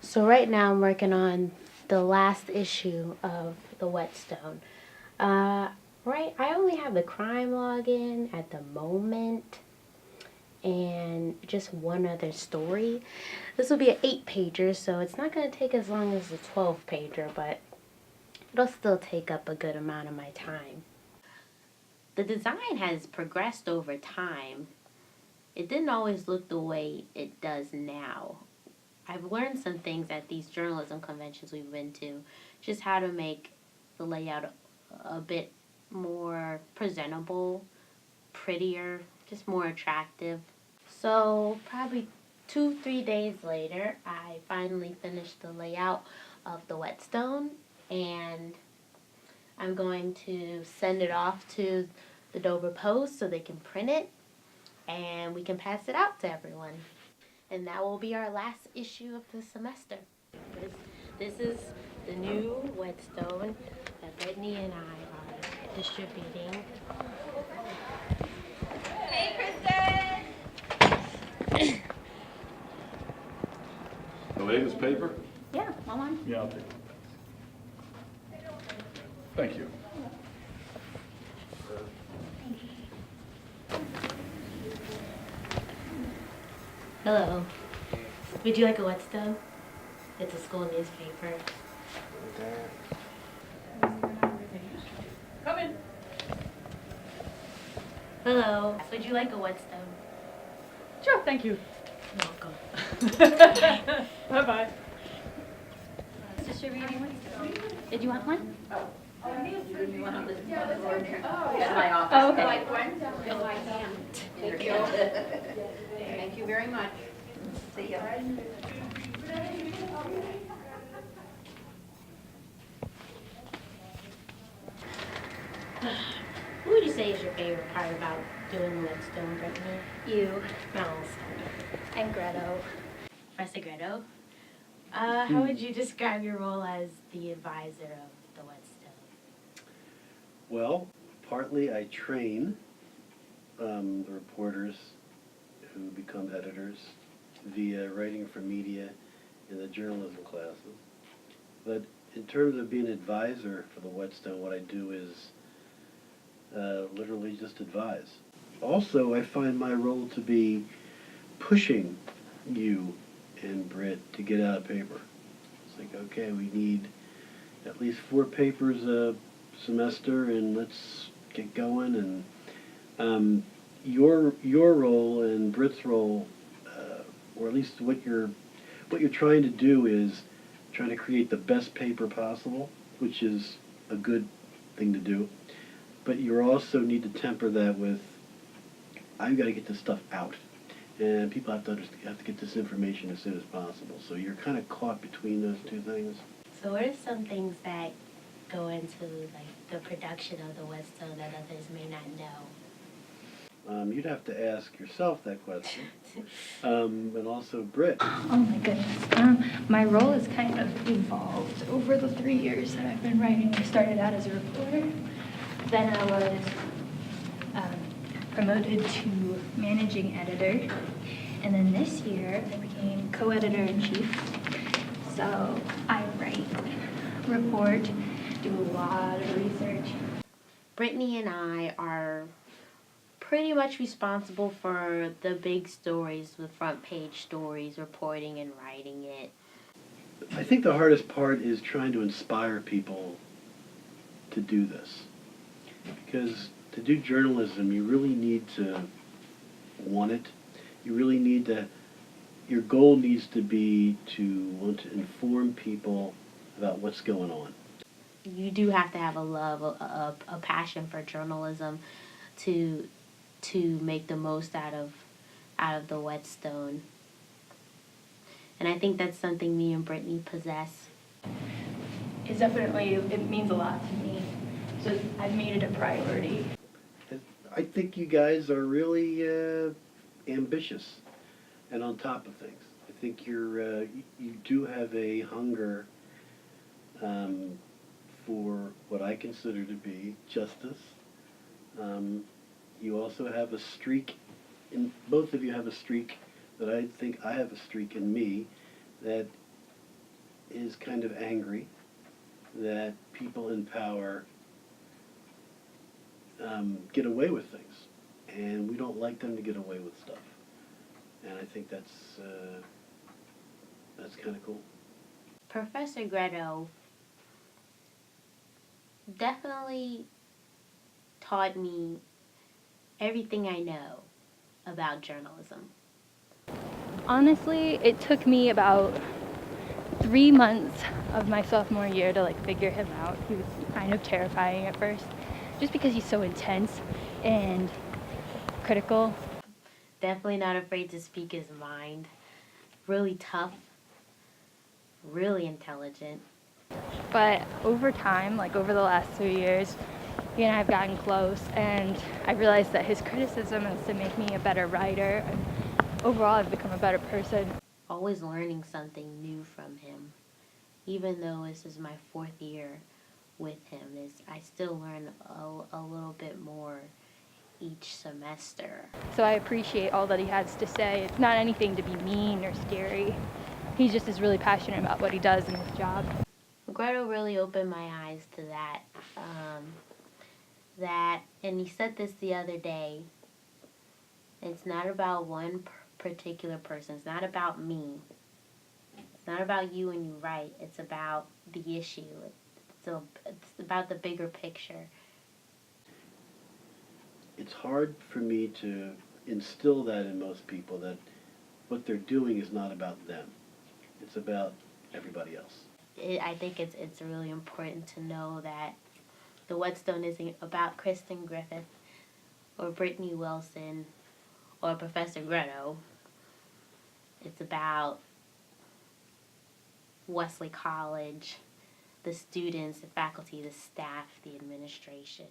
So right now I'm working on the last issue of the Whetstone. Right, I only have the crime login at the moment and just one other story. This will be an 8-pager, so it's not going to take as long as the 12-pager, but it'll still take up a good amount of my time. The design has progressed over time. It didn't always look the way it does now. I've learned some things at these journalism conventions we've been to, just how to make the layout a bit more presentable, prettier, just more attractive. So probably 2-3 days later, I finally finished the layout of the Whetstone, and I'm going to send it off to the Dover Post so they can print it, and we can pass it out to everyone. And that will be our last issue of the semester. This is the new Whetstone that Brittany and I are distributing. Hey, Kristen! The latest paper? Yeah, want one? Yeah, I'll take it. Thank you. Hello. Would you like a Whetstone? It's a school newspaper. Come in. Hello. Would you like a Whetstone? Sure, thank you. You're welcome. Bye-bye. Distributing one? Did you want one? You want to listen to the floor there? That's my office. Oh, okay. Like one? No, I can't. Thank you. Thank you very much. See ya. What would you say is your favorite part about doing the Whetstone, Brittany? You No. and Greto. Professor Greto. How would you describe your role as the advisor of the Whetstone? Well, partly I train the reporters who become editors via writing for media in the journalism classes. But in terms of being an advisor for the Whetstone, what I do is literally just advise. Also, I find my role to be pushing you and Britt to get out a paper. It's like, okay, we need at least 4 papers a semester, and let's get going. And your role and Britt's role, or at least what you're trying to do, is trying to create the best paper possible, which is a good thing to do. But you also need to temper that with, I've got to get this stuff out, and people have to get this information as soon as possible. So you're kind of caught between those two things. So what are some things that go into like the production of the Whetstone that others may not know? You'd have to ask yourself that question, and also Britt. Oh my goodness. My role has kind of evolved over the 3 years that I've been writing. I started out as a reporter. Then I was promoted to managing editor. And then this year I became co-editor-in-chief. So I write, report, do a lot of research. Brittany and I are pretty much responsible for the big stories, the front page stories, reporting and writing it. I think the hardest part is trying to inspire people to do this. Because to do journalism, you really need to want it. You really need to, your goal needs to be to want to inform people about what's going on. You do have to have a love, a passion for journalism to make the most out of the Whetstone. And I think that's something me and Brittany possess. It means a lot to me. So I've made it a priority. I think you guys are really ambitious and on top of things. I think you do have a hunger for what I consider to be justice. You also have a streak, both of you have a streak that I think I have a streak in me, that is kind of angry that people in power get away with things, and we don't like them to get away with stuff. And I think that's kind of cool. Professor Greto definitely taught me everything I know about journalism. Honestly, it took me about 3 months of my sophomore year to figure him out. He was kind of terrifying at first, just because he's so intense and critical. Definitely not afraid to speak his mind. Really tough, really intelligent. But over time, over the last 3 years, he and I have gotten close, and I realized that his criticism is to make me a better writer, and overall I've become a better person. Always learning something new from him. Even though this is my 4th year with him, I still learn a little bit more each semester. So I appreciate all that he has to say. It's not anything to be mean or scary. He just is really passionate about what he does in his job. Greto really opened my eyes to that. And he said this the other day, it's not about one particular person. It's not about me. It's not about you when you write. It's about the issue. It's about the bigger picture. It's hard for me to instill that in most people, that what they're doing is not about them. It's about everybody else. I think it's really important to know that the Whetstone isn't about Kristen Griffith or Brittany Wilson or Professor Greto. It's about Wesley College, the students, the faculty, the staff, the administration.